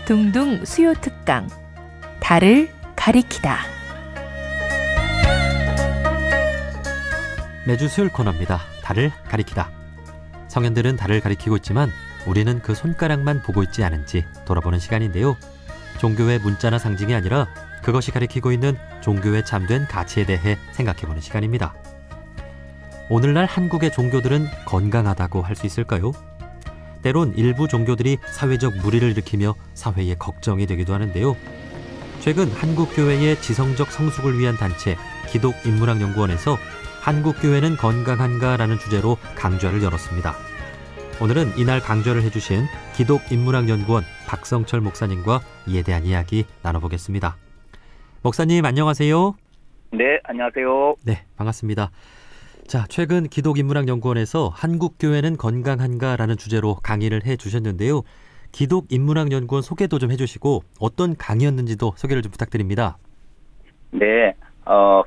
둥둥 수요 특강 달을 가리키다. 매주 수요일 코너입니다. 달을 가리키다. 성현들은 달을 가리키고 있지만 우리는 그 손가락만 보고 있지 않은지 돌아보는 시간인데요. 종교의 문자나 상징이 아니라 그것이 가리키고 있는 종교의 참된 가치에 대해 생각해보는 시간입니다. 오늘날 한국의 종교들은 건강하다고 할 수 있을까요? 때론 일부 종교들이 사회적 물의를 일으키며 사회의 걱정이 되기도 하는데요. 최근 한국교회의 지성적 성숙을 위한 단체 기독인문학연구원에서 한국교회는 건강한가라는 주제로 강좌를 열었습니다. 오늘은 이날 강좌를 해주신 기독인문학연구원 박성철 목사님과 이에 대한 이야기 나눠보겠습니다. 목사님 안녕하세요. 네, 안녕하세요. 네, 반갑습니다. 자, 최근 기독인문학연구원에서 한국교회는 건강한가라는 주제로 강의를 해주셨는데요. 기독인문학연구원 소개도 좀 해주시고 어떤 강의였는지도 소개를 좀 부탁드립니다. 네,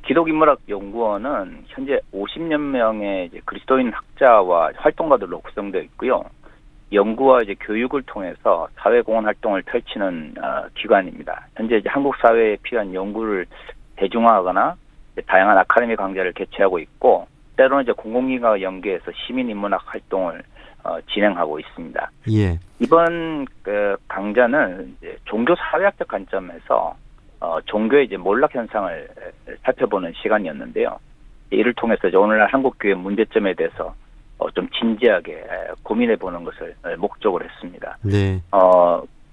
기독인문학연구원은 현재 50여 명의 이제 그리스도인 학자와 활동가들로 구성되어 있고요. 연구와 이제 교육을 통해서 사회공헌 활동을 펼치는 기관입니다. 현재 이제 한국 사회에 필요한 연구를 대중화하거나 다양한 아카데미 강좌를 개최하고 있고, 때로는 이제 공공기관과 연계해서 시민인문학 활동을 진행하고 있습니다. 예. 이번 강좌는 이제 종교 사회학적 관점에서 종교의 이제 몰락 현상을 살펴보는 시간이었는데요. 이를 통해서 이제 오늘날 한국교회 문제점에 대해서 좀 진지하게 고민해보는 것을 목적으로 했습니다. 네.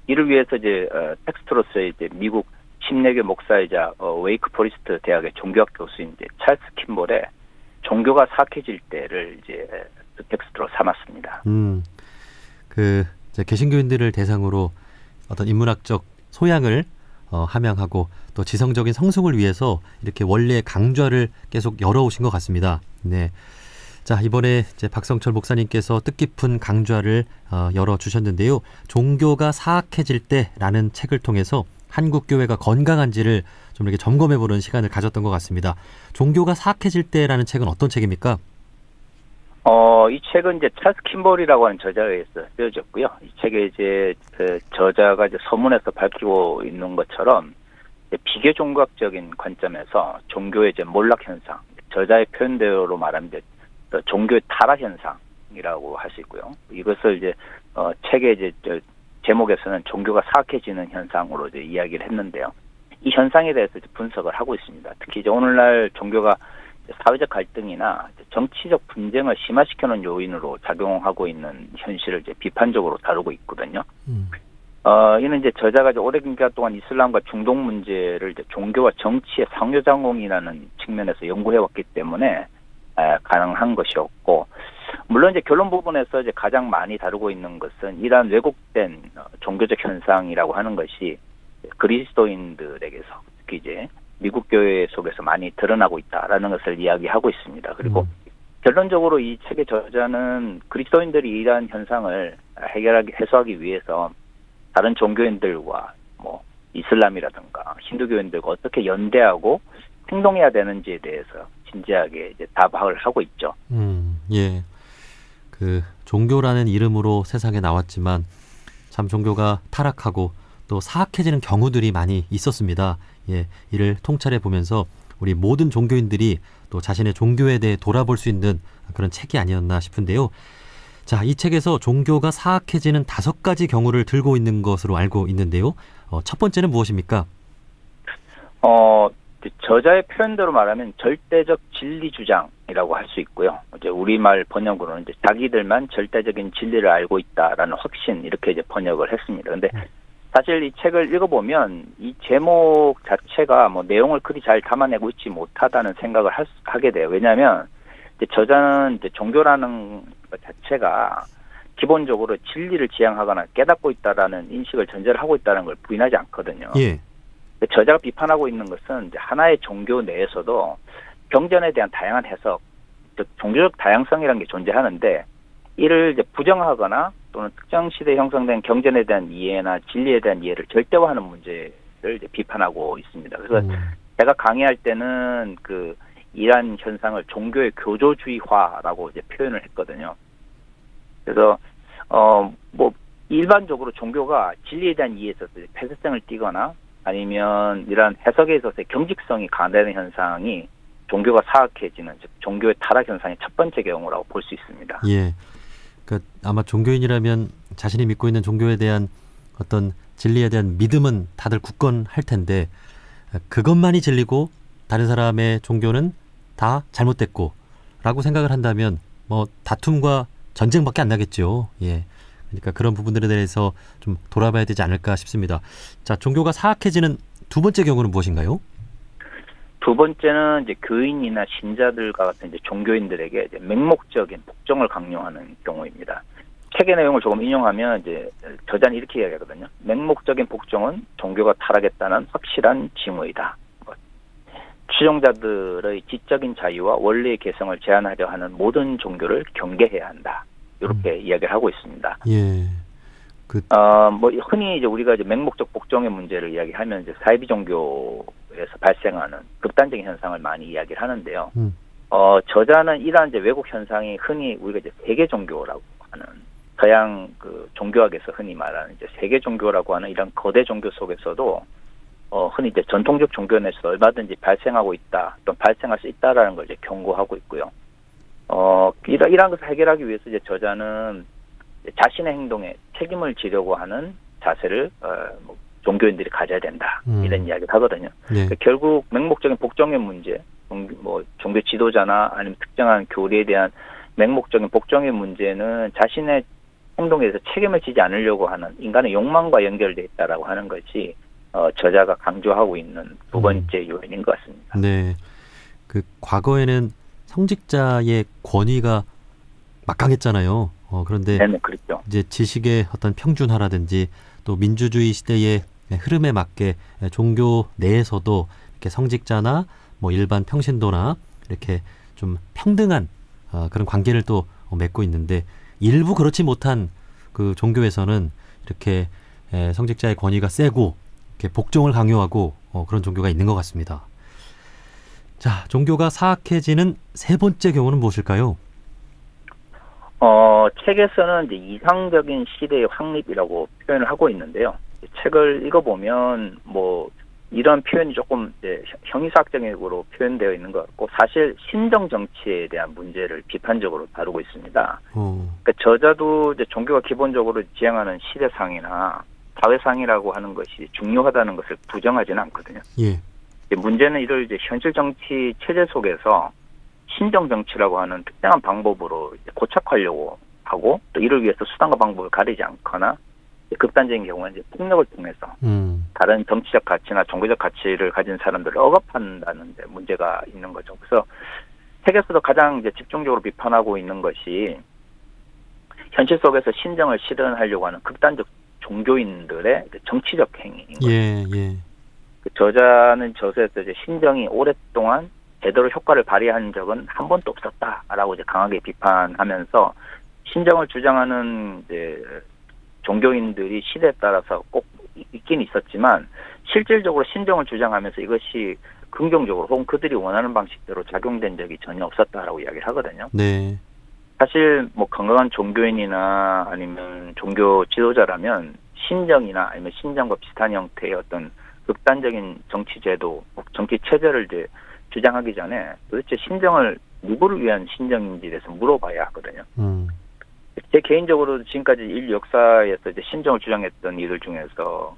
이를 위해서 이제 텍스트로서의 이제 미국 침례교 목사이자 웨이크 포리스트 대학의 종교학 교수인 이제 찰스 킴볼의 종교가 사악해질 때를 이제 텍스트로 삼았습니다. 이제 개신교인들을 대상으로 어떤 인문학적 소양을 함양하고 또 지성적인 성숙을 위해서 이렇게 원래 강좌를 계속 열어오신 것 같습니다. 네. 자, 이번에 이제 박성철 목사님께서 뜻깊은 강좌를 열어주셨는데요. 종교가 사악해질 때라는 책을 통해서 한국 교회가 건강한지를 좀 이렇게 점검해보는 시간을 가졌던 것 같습니다. 종교가 사악해질 때라는 책은 어떤 책입니까? 이 책은 이제 찰스 킴볼이라고 하는 저자에 의해서 쓰여졌고요. 이 책에 이제 그 저자가 이제 서문에서 밝히고 있는 것처럼 비교 종교학적인 관점에서 종교의 이제 몰락 현상, 저자의 표현대로 말하면 이제 종교의 타락 현상이라고 할 수 있고요. 이것을 이제 책의 이제 제목에서는 종교가 사악해지는 현상으로 이제 이야기를 했는데요. 이 현상에 대해서 이제 분석을 하고 있습니다. 특히 이제 오늘날 종교가 사회적 갈등이나 정치적 분쟁을 심화시키는 요인으로 작용하고 있는 현실을 이제 비판적으로 다루고 있거든요. 이는 이제 저자가 이제 오랜 기간 동안 이슬람과 중동 문제를 이제 종교와 정치의 상호작용이라는 측면에서 연구해왔기 때문에 가능한 것이었고, 물론 이제 결론 부분에서 이제 가장 많이 다루고 있는 것은 이러한 왜곡된 종교적 현상이라고 하는 것이 그리스도인들에게서 특히 이제 미국 교회 속에서 많이 드러나고 있다라는 것을 이야기하고 있습니다. 그리고 결론적으로 이 책의 저자는 그리스도인들이 이러한 현상을 해소하기 위해서 다른 종교인들과 뭐 이슬람이라든가 힌두교인들과 어떻게 연대하고 행동해야 되는지에 대해서 진지하게 이제 답을 하고 있죠. 예. 그 종교라는 이름으로 세상에 나왔지만 참 종교가 타락하고 또 사악해지는 경우들이 많이 있었습니다. 예, 이를 통찰해 보면서 우리 모든 종교인들이 또 자신의 종교에 대해 돌아볼 수 있는 그런 책이 아니었나 싶은데요. 자, 이 책에서 종교가 사악해지는 5가지 경우를 들고 있는 것으로 알고 있는데요. 첫 번째는 무엇입니까? 저자의 표현대로 말하면 절대적 진리 주장이라고 할 수 있고요. 이제 우리말 번역으로는 이제 자기들만 절대적인 진리를 알고 있다라는 확신, 이렇게 이제 번역을 했습니다. 근데 사실 이 책을 읽어보면 이 제목 자체가 뭐 내용을 그리 잘 담아내고 있지 못하다는 생각을 하게 돼요. 왜냐하면 이제 저자는 이제 종교라는 것 자체가 기본적으로 진리를 지향하거나 깨닫고 있다라는 인식을 전제를 하고 있다는 걸 부인하지 않거든요. 예. 저자가 비판하고 있는 것은 이제 하나의 종교 내에서도 경전에 대한 다양한 해석, 즉 종교적 다양성이라는 게 존재하는데, 이를 이제 부정하거나 또는 특정 시대에 형성된 경전에 대한 이해나 진리에 대한 이해를 절대화하는 문제를 이제 비판하고 있습니다. 그래서 제가 강의할 때는 이러한 현상을 종교의 교조주의화라고 이제 표현을 했거든요. 그래서 일반적으로 종교가 진리에 대한 이해에 있어서 폐쇄성을 띠거나 아니면 이러한 해석에 있어서의 경직성이 강화되는 현상이 종교가 사악해지는, 즉 종교의 타락 현상의 첫 번째 경우라고 볼 수 있습니다. 예. 그러니까 아마 종교인이라면 자신이 믿고 있는 종교에 대한 어떤 진리에 대한 믿음은 다들 굳건할 텐데 그것만이 진리고 다른 사람의 종교는 다 잘못됐고 라고 생각을 한다면 뭐 다툼과 전쟁밖에 안 나겠죠. 예. 그러니까 그런 부분들에 대해서 좀 돌아봐야 되지 않을까 싶습니다. 자, 종교가 사악해지는 두 번째 경우는 무엇인가요? 두 번째는 이제 교인이나 신자들과 같은 이제 종교인들에게 이제 맹목적인 복종을 강요하는 경우입니다. 책의 내용을 조금 인용하면 이제 저자는 이렇게 이야기하거든요. 맹목적인 복종은 종교가 타락했다는 확실한 징후이다. 추종자들의 지적인 자유와 원리의 개성을 제한하려 하는 모든 종교를 경계해야 한다. 이렇게 이야기를 하고 있습니다. 예. 뭐 흔히 이제 우리가 이제 맹목적 복종의 문제를 이야기하면 이제 사이비 종교에서 발생하는 극단적인 현상을 많이 이야기를 하는데요. 저자는 이러한 이제 왜곡 현상이 흔히 우리가 이제 세계 종교라고 하는 서양 그 종교학에서 흔히 말하는 이제 세계 종교라고 하는 이런 거대 종교 속에서도 흔히 이제 전통적 종교 내에서 얼마든지 발생하고 있다, 또 발생할 수 있다라는 걸 이제 경고하고 있고요. 이러한 것을 해결하기 위해서 이제 저자는 자신의 행동에 책임을 지려고 하는 자세를 뭐 종교인들이 가져야 된다, 이런 이야기를 하거든요. 네. 그러니까 결국 맹목적인 복종의 문제, 뭐 종교 지도자나 아니면 특정한 교리에 대한 맹목적인 복종의 문제는 자신의 행동에 대해서 책임을 지지 않으려고 하는 인간의 욕망과 연결되어 있다라고 하는 것이 저자가 강조하고 있는 두 번째 요인인 것 같습니다. 네, 그 과거에는 성직자의 권위가 막강했잖아요. 그런데 네, 그렇죠. 이제 지식의 어떤 평준화라든지 또 민주주의 시대의 흐름에 맞게 종교 내에서도 이렇게 성직자나 뭐 일반 평신도나 이렇게 좀 평등한 그런 관계를 또 맺고 있는데 일부 그렇지 못한 그 종교에서는 이렇게 성직자의 권위가 세고 이렇게 복종을 강요하고 그런 종교가 있는 것 같습니다. 자, 종교가 사악해지는 세 번째 경우는 무엇일까요? 책에서는 이제 이상적인 시대의 확립이라고 표현을 하고 있는데요. 책을 읽어보면 뭐 이런 표현이 조금 이제 형이사학적으로 표현되어 있는 것 같고 사실 신정 정치에 대한 문제를 비판적으로 다루고 있습니다. 그러니까 저자도 이제 종교가 기본적으로 지향하는 시대상이나 사회상이라고 하는 것이 중요하다는 것을 부정하지는 않거든요. 예. 문제는 이를 이제 현실 정치 체제 속에서 신정 정치라고 하는 특정한 방법으로 이제 고착하려고 하고 또 이를 위해서 수단과 방법을 가리지 않거나 극단적인 경우는 이제 폭력을 통해서 다른 정치적 가치나 종교적 가치를 가진 사람들을 억압한다는 데 문제가 있는 거죠. 그래서 책에서도 가장 이제 집중적으로 비판하고 있는 것이 현실 속에서 신정을 실현하려고 하는 극단적 종교인들의 정치적 행위인 거죠. 예, 예. 그 저자는 저서에서 이제 신정이 오랫동안 제대로 효과를 발휘한 적은 한 번도 없었다라고 이제 강하게 비판하면서 신정을 주장하는 이제 종교인들이 시대에 따라서 꼭 있긴 있었지만 실질적으로 신정을 주장하면서 이것이 긍정적으로 혹은 그들이 원하는 방식대로 작용된 적이 전혀 없었다라고 이야기를 하거든요. 네. 사실 뭐 건강한 종교인이나 아니면 종교 지도자라면 신정이나 아니면 신정과 비슷한 형태의 어떤 극단적인 정치 제도, 정치 체제를 이제 주장하기 전에 도대체 신정을 누구를 위한 신정인지에 대해서 물어봐야 하거든요. 제 개인적으로 지금까지 인류 역사에서 이제 신정을 주장했던 이들 중에서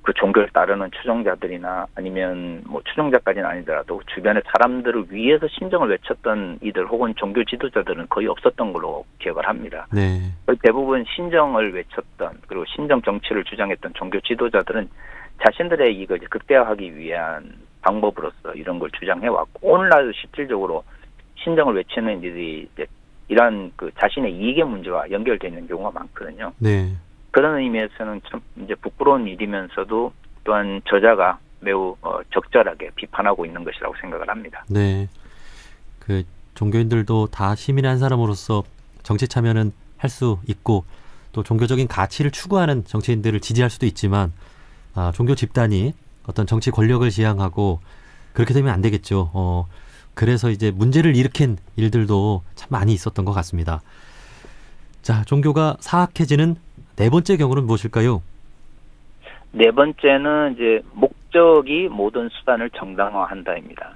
그 종교를 따르는 추종자들이나 아니면 뭐 추종자까지는 아니더라도 주변의 사람들을 위해서 신정을 외쳤던 이들 혹은 종교 지도자들은 거의 없었던 걸로 기억을 합니다. 네. 거의 대부분 신정을 외쳤던 그리고 신정 정치를 주장했던 종교 지도자들은 자신들의 이익을 이제 극대화하기 위한 방법으로서 이런 걸 주장해왔고 오늘날도 실질적으로 신정을 외치는 이들이 이제 이러한 그 자신의 이익의 문제와 연결되어 있는 경우가 많거든요. 네. 그런 의미에서는 참 이제 부끄러운 일이면서도 또한 저자가 매우 적절하게 비판하고 있는 것이라고 생각을 합니다. 네. 그 종교인들도 다 시민의 한 사람으로서 정치 참여는 할 수 있고 또 종교적인 가치를 추구하는 정치인들을 지지할 수도 있지만 종교 집단이 어떤 정치 권력을 지향하고 그렇게 되면 안 되겠죠. 그래서 이제 문제를 일으킨 일들도 참 많이 있었던 것 같습니다. 자, 종교가 사악해지는 네 번째 경우는 무엇일까요? 네 번째는 이제 목적이 모든 수단을 정당화한다입니다.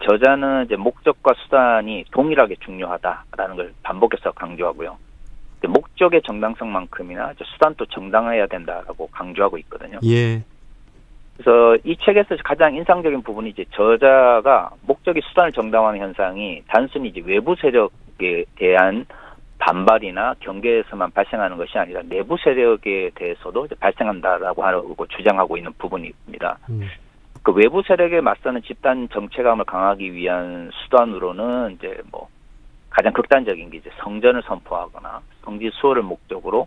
저자는 이제 목적과 수단이 동일하게 중요하다라는 걸 반복해서 강조하고요. 목적의 정당성만큼이나 수단도 정당해야 된다라고 강조하고 있거든요. 예. 그래서 이 책에서 가장 인상적인 부분이 이제 저자가 목적이 수단을 정당화하는 현상이 단순히 이제 외부 세력에 대한 반발이나 경계에서만 발생하는 것이 아니라 내부 세력에 대해서도 이제 발생한다라고 하고 주장하고 있는 부분이 있습니다. 그 외부 세력에 맞서는 집단 정체감을 강화하기 위한 수단으로는 이제 뭐 가장 극단적인 게 이제 성전을 선포하거나 성지 수호를 목적으로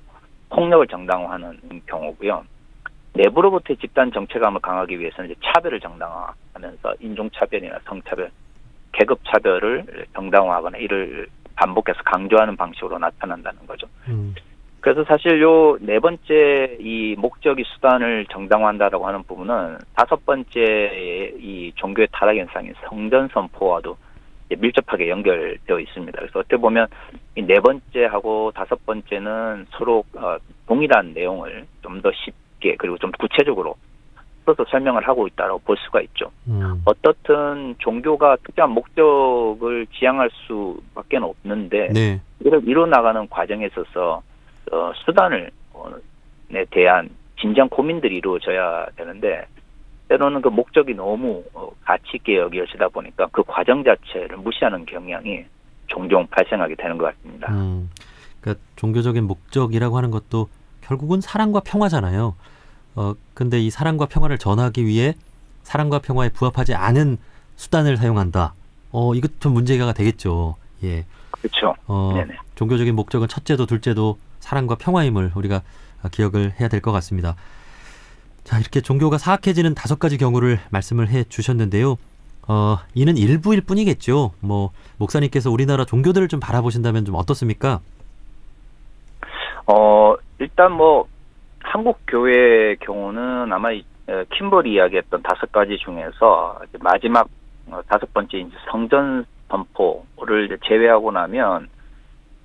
폭력을 정당화하는 경우고요. 내부로부터의 집단 정체감을 강화하기 위해서는 이제 차별을 정당화하면서 인종차별이나 성차별, 계급차별을 정당화하거나 이를 반복해서 강조하는 방식으로 나타난다는 거죠. 그래서 사실 요 네 번째 이 목적이 수단을 정당화한다라고 하는 부분은 다섯 번째 이 종교의 타락 현상인 성전 선포와도 밀접하게 연결되어 있습니다. 그래서 어떻게 보면 이 네 번째하고 다섯 번째는 서로 동일한 내용을 좀 더 쉽게 그리고 좀 구체적으로 써서 설명을 하고 있다고 볼 수가 있죠. 어떻든 종교가 특정한 목적을 지향할 수밖에 없는데 네. 이를 이뤄 나가는 과정에 있어서 수단에 대한 진정 고민들이 이루어져야 되는데 때로는 그 목적이 너무 가치 있게 여겨지다 보니까 그 과정 자체를 무시하는 경향이 종종 발생하게 되는 것 같습니다. 그러니까 종교적인 목적이라고 하는 것도 결국은 사랑과 평화잖아요. 근데 이 사랑과 평화를 전하기 위해 사랑과 평화에 부합하지 않은 수단을 사용한다. 이것 좀 문제가 되겠죠. 예. 그렇죠. 네네. 종교적인 목적은 첫째도 둘째도 사랑과 평화임을 우리가 기억을 해야 될 것 같습니다. 자, 이렇게 종교가 사악해지는 5가지 경우를 말씀을 해 주셨는데요. 이는 일부일 뿐이겠죠. 뭐 목사님께서 우리나라 종교들을 좀 바라보신다면 좀 어떻습니까? 일단 뭐 한국 교회의 경우는 아마 킴벌이 이야기했던 5가지 중에서 마지막 5번째 이제 성전 선포를 이제 제외하고 나면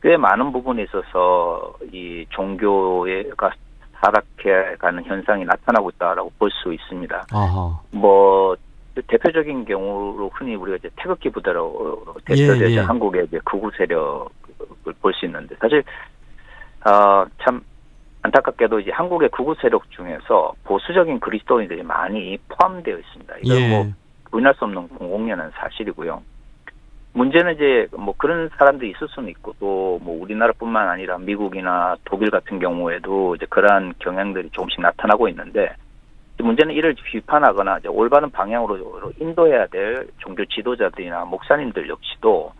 꽤 많은 부분에 있어서 이 종교가 타락해가는 현상이 나타나고 있다라고 볼 수 있습니다. 아하. 뭐 대표적인 경우로 흔히 우리가 이제 태극기 부대로 대표되는 예. 한국의 이제 극우 세력을 볼 수 있는데 사실 참 안타깝게도 이제 한국의 극우 세력 중에서 보수적인 그리스도인들이 많이 포함되어 있습니다. 이건 뭐 부인할 수 없는 공공연한 사실이고요. 문제는 이제 뭐 그런 사람들이 있을 수는 있고 또 뭐 우리나라뿐만 아니라 미국이나 독일 같은 경우에도 이제 그러한 경향들이 조금씩 나타나고 있는데 문제는 이를 비판하거나 이제 올바른 방향으로 인도해야 될 종교 지도자들이나 목사님들 역시도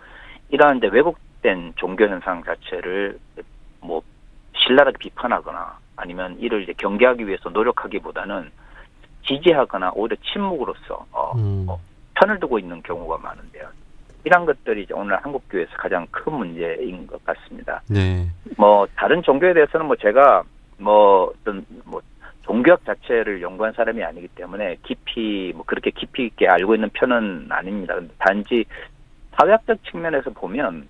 이러한 이제 왜곡된 종교 현상 자체를 뭐 신랄하게 비판하거나 아니면 이를 이제 경계하기 위해서 노력하기보다는 지지하거나 오히려 침묵으로서 편을 두고 있는 경우가 많은데요. 이런 것들이 이제 오늘 한국 교회에서 가장 큰 문제인 것 같습니다. 네. 뭐 다른 종교에 대해서는 뭐 제가 뭐 어떤 뭐 종교학 자체를 연구한 사람이 아니기 때문에 깊이 뭐 그렇게 깊이 있게 알고 있는 편은 아닙니다. 근데 단지 사회학적 측면에서 보면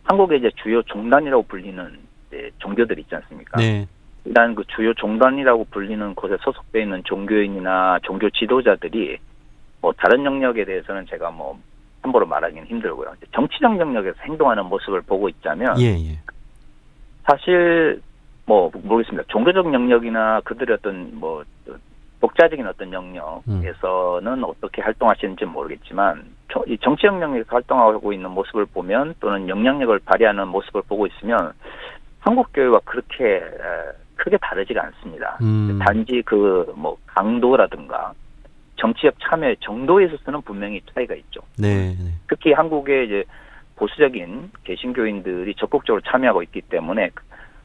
한국의 이제 주요 종단이라고 불리는 종교들 있지 않습니까? 네. 일단 그 주요 종단이라고 불리는 곳에 소속되어 있는 종교인이나 종교 지도자들이 뭐 다른 영역에 대해서는 제가 뭐 함부로 말하기는 힘들고요. 정치적 영역에서 행동하는 모습을 보고 있자면 사실 뭐 모르겠습니다. 종교적 영역이나 그들의 어떤 뭐 독자적인 어떤 영역에서는 어떻게 활동하시는지 모르겠지만 이 정치적 영역에서 활동하고 있는 모습을 보면 또는 영향력을 발휘하는 모습을 보고 있으면 한국 교회와 그렇게 크게 다르지가 않습니다. 단지 그 뭐 강도라든가 정치적 참여의 정도에 있어서는 분명히 차이가 있죠. 네. 특히 한국의 이제 보수적인 개신교인들이 적극적으로 참여하고 있기 때문에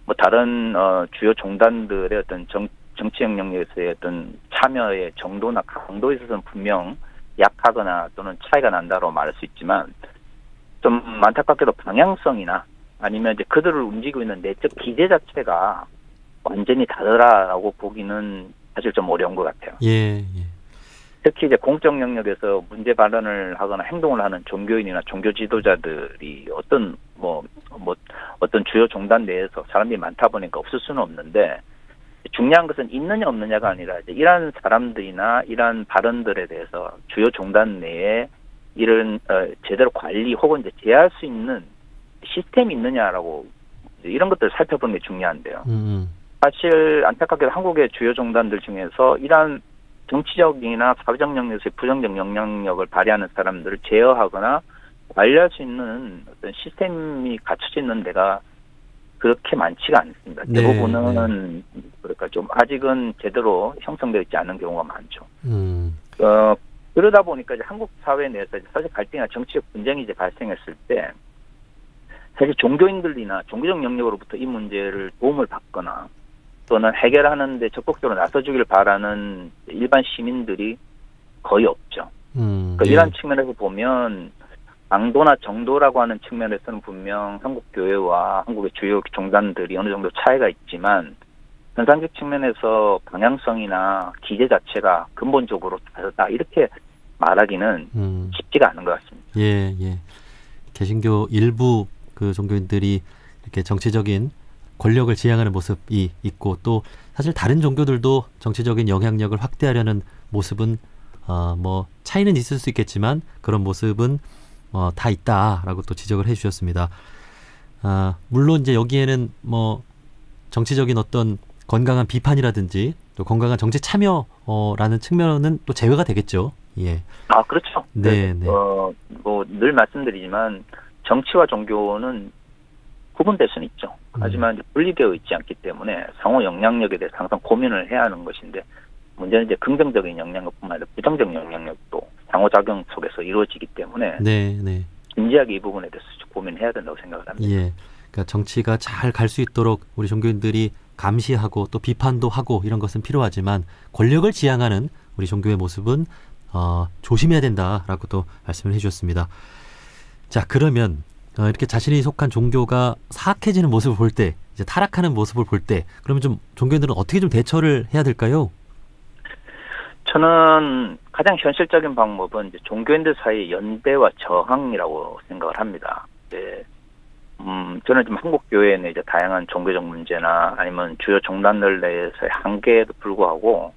뭐 다른 주요 종단들의 어떤 정치적 영역에서의 어떤 참여의 정도나 강도에 있어서는 분명 약하거나 또는 차이가 난다고 말할 수 있지만 좀 안타깝게도 방향성이나 아니면 이제 그들을 움직이고 있는 내적 기제 자체가 완전히 다르다라고 보기는 사실 좀 어려운 것 같아요. 예. 특히 이제 공적 영역에서 문제 발언을 하거나 행동을 하는 종교인이나 종교 지도자들이 어떤 주요 종단 내에서 사람들이 많다 보니까 없을 수는 없는데, 중요한 것은 있느냐 없느냐가 아니라 이제 이러한 사람들이나 이러한 발언들에 대해서 주요 종단 내에 이런 제대로 관리 혹은 이제 제어할 수 있는 시스템이 있느냐라고, 이런 것들을 살펴보는 게 중요한데요. 사실 안타깝게도 한국의 주요 종단들 중에서 이러한 정치적이나 사회적 영역에서의 부정적 영향력을 발휘하는 사람들을 제어하거나 관리할 수 있는 어떤 시스템이 갖춰져 있는 데가 그렇게 많지가 않습니다. 대부분은 그러니까 좀 아직은 제대로 형성되어 있지 않은 경우가 많죠. 그러다 보니까 이제 한국 사회 내에서 사실 갈등이나 정치적 분쟁이 이제 발생했을 때, 사실 종교인들이나 종교적 영역으로부터 이 문제를 도움을 받거나 또는 해결하는 데 적극적으로 나서주길 바라는 일반 시민들이 거의 없죠. 그러니까 이런 측면에서 보면 강도나 정도라고 하는 측면에서는 분명 한국 교회와 한국의 주요 종단들이 어느 정도 차이가 있지만, 현상적 측면에서 방향성이나 기제 자체가 근본적으로 다르다, 이렇게 말하기는 쉽지가 않은 것 같습니다. 예. 개신교 일부 그 종교인들이 이렇게 정치적인 권력을 지향하는 모습이 있고, 또 사실 다른 종교들도 정치적인 영향력을 확대하려는 모습은 차이는 있을 수 있겠지만 그런 모습은 다 있다라고 또 지적을 해주셨습니다. 물론 이제 여기에는 정치적인 어떤 건강한 비판이라든지 또 건강한 정치 참여라는 측면은 또 제외가 되겠죠. 예. 그렇죠. 네. 늘 말씀드리지만 정치와 종교는 구분될 수는 있죠. 하지만 분리되어 있지 않기 때문에 상호 영향력에 대해서 항상 고민을 해야 하는 것인데, 문제는 이제 긍정적인 영향력뿐만 아니라 부정적 영향력도 상호작용 속에서 이루어지기 때문에 진지하게 이 부분에 대해서 고민해야 된다고 생각을 합니다. 예. 그러니까 정치가 잘 갈 수 있도록 우리 종교인들이 감시하고 또 비판도 하고 이런 것은 필요하지만, 권력을 지향하는 우리 종교의 모습은 조심해야 된다라고 또 말씀을 해주셨습니다. 자, 그러면 이렇게 자신이 속한 종교가 사악해지는 모습을 볼 때, 이제 타락하는 모습을 볼 때, 그러면 좀 종교인들은 어떻게 좀 대처를 해야 될까요? 저는 가장 현실적인 방법은 이제 종교인들 사이의 연대와 저항이라고 생각을 합니다. 저는 지금 한국 교회 내 이제 다양한 종교적 문제나 아니면 주요 종단들 내에서의 한계에도 불구하고,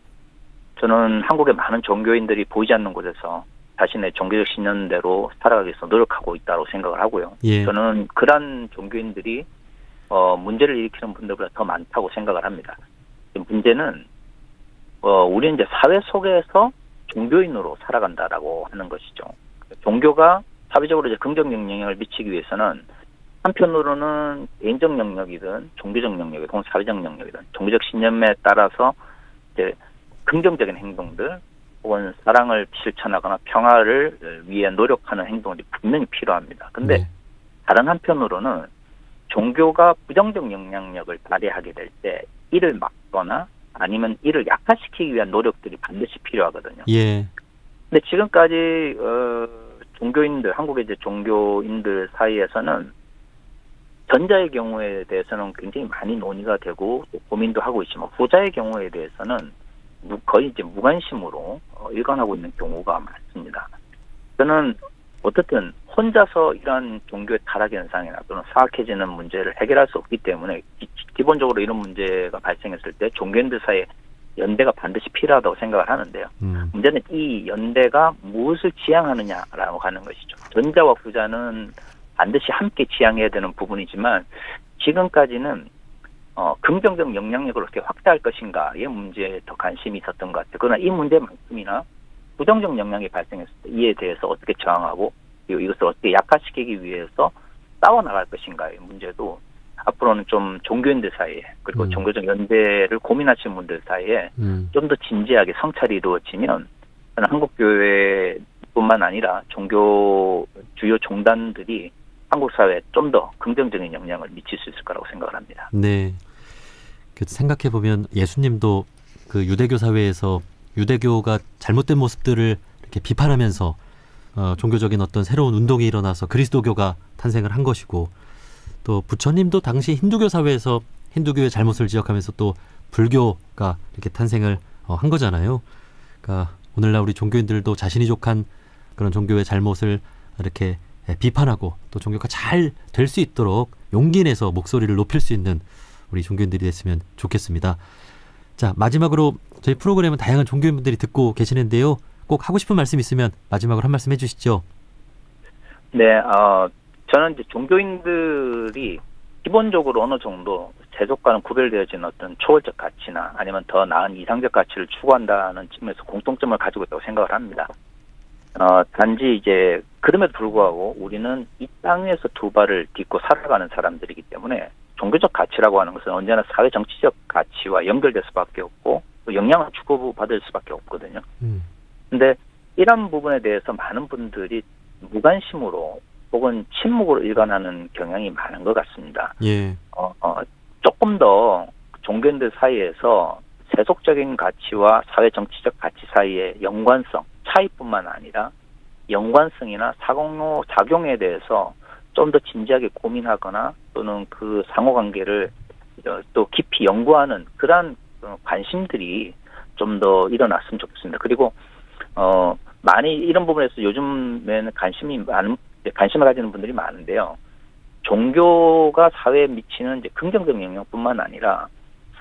저는 한국의 많은 종교인들이 보이지 않는 곳에서 자신의 종교적 신념대로 살아가기 위해서 노력하고 있다고 생각을 하고요. 저는 그런 종교인들이 문제를 일으키는 분들보다 더 많다고 생각을 합니다. 문제는 우리는 이제 사회 속에서 종교인으로 살아간다라고 하는 것이죠. 종교가 사회적으로 이제 긍정적 영향을 미치기 위해서는 한편으로는 개인적 영역이든 종교적 영역이든 혹은 사회적 영역이든 종교적 신념에 따라서 이제 긍정적인 행동들 혹은 사랑을 실천하거나 평화를 위해 노력하는 행동들이 분명히 필요합니다. 근데 다른 한편으로는 종교가 부정적 영향력을 발휘하게 될 때 이를 막거나 아니면 이를 약화시키기 위한 노력들이 반드시 필요하거든요. 근데 지금까지 종교인들, 한국의 이제 종교인들 사이에서는 전자의 경우에 대해서는 굉장히 많이 논의가 되고 또 고민도 하고 있지만, 후자의 경우에 대해서는 거의 이제 무관심으로 일관하고 있는 경우가 많습니다. 저는 어떻든 혼자서 이러한 종교의 타락 현상이나 또는 사악해지는 문제를 해결할 수 없기 때문에 기본적으로 이런 문제가 발생했을 때 종교인들 사이에 연대가 반드시 필요하다고 생각을 하는데요. 문제는 이 연대가 무엇을 지향하느냐라고 하는 것이죠. 전자와 후자는 반드시 함께 지향해야 되는 부분이지만, 지금까지는 긍정적 영향력을 어떻게 확대할 것인가의 문제에 더 관심이 있었던 것 같아요. 그러나 이 문제만큼이나 부정적 영향이 발생했을 때 이에 대해서 어떻게 저항하고, 그리고 이것을 어떻게 약화시키기 위해서 싸워나갈 것인가의 문제도 앞으로는 좀 종교인들 사이에, 그리고 종교적 연대를 고민하시는 분들 사이에 좀 더 진지하게 성찰이 이루어지면, 저는 한국교회뿐만 아니라 종교 주요 종단들이 한국 사회에 좀 더 긍정적인 영향을 미칠 수 있을 거라고 생각을 합니다. 네. 생각해 보면 예수님도 그 유대교 사회에서 유대교가 잘못된 모습들을 이렇게 비판하면서 종교적인 어떤 새로운 운동이 일어나서 그리스도교가 탄생을 한 것이고, 또 부처님도 당시 힌두교 사회에서 힌두교의 잘못을 지적하면서 또 불교가 이렇게 탄생을 한 거잖아요. 그러니까 오늘날 우리 종교인들도 자신이 족한 그런 종교의 잘못을 이렇게 비판하고 또 종교가 잘 될 수 있도록 용기 내서 목소리를 높일 수 있는 우리 종교인들이 됐으면 좋겠습니다. 자, 마지막으로 저희 프로그램은 다양한 종교인분들이 듣고 계시는데요. 꼭 하고 싶은 말씀 있으면 마지막으로 한 말씀 해주시죠. 네, 저는 이제 종교인들이 기본적으로 어느 정도 세속과는 구별되어진 어떤 초월적 가치나 아니면 더 나은 이상적 가치를 추구한다는 측면에서 공통점을 가지고 있다고 생각을 합니다. 단지 이제 그럼에도 불구하고 우리는 이 땅에서 두 발을 딛고 살아가는 사람들이기 때문에 종교적 가치라고 하는 것은 언제나 사회 정치적 가치와 연결될 수밖에 없고 또 영향을 주고받을 수밖에 없거든요. 근데 이런 부분에 대해서 많은 분들이 무관심으로 혹은 침묵으로 일관하는 경향이 많은 것 같습니다. 예. 조금 더 종교인들 사이에서 세속적인 가치와 사회 정치적 가치 사이의 연관성, 차이뿐만 아니라 연관성이나 작용에 대해서 좀 더 진지하게 고민하거나 또는 그 상호관계를 또 깊이 연구하는 그러한 관심들이 좀 더 일어났으면 좋겠습니다. 그리고 많이 이런 부분에서 요즘에는 관심을 가지는 분들이 많은데요. 종교가 사회에 미치는 이제 긍정적 영향뿐만 아니라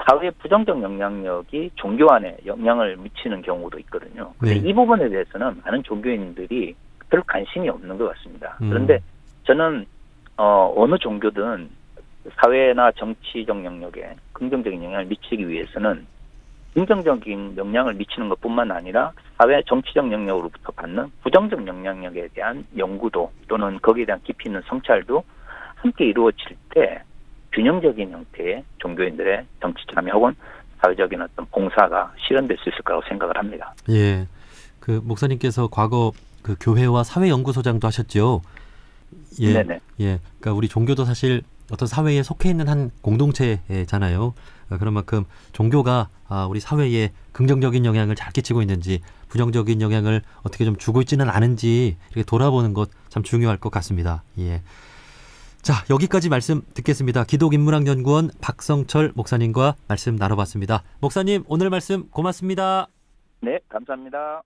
사회의 부정적 영향력이 종교 안에 영향을 미치는 경우도 있거든요. 근데 이 부분에 대해서는 많은 종교인들이 별 관심이 없는 것 같습니다. 그런데 저는 어느 종교든 사회나 정치적 영역에 긍정적인 영향을 미치기 위해서는 긍정적인 영향을 미치는 것뿐만 아니라 사회 정치적 영역으로부터 받는 부정적 영향력에 대한 연구도 또는 거기에 대한 깊이 있는 성찰도 함께 이루어질 때 균형적인 형태의 종교인들의 정치 참여 혹은 사회적인 어떤 봉사가 실현될 수 있을 거라고 생각을 합니다. 예, 그 목사님께서 과거 그 교회와 사회연구소장도 하셨죠. 예, 네네. 예, 그러니까 우리 종교도 사실 어떤 사회에 속해 있는 한 공동체잖아요. 그런 만큼 종교가 우리 사회에 긍정적인 영향을 잘 끼치고 있는지 부정적인 영향을 어떻게 좀 주고 있지는 않은지 이렇게 돌아보는 것 참 중요할 것 같습니다. 예. 자, 여기까지 말씀 듣겠습니다. 기독인문학연구원 박성철 목사님과 말씀 나눠봤습니다. 목사님, 오늘 말씀 고맙습니다. 네, 감사합니다.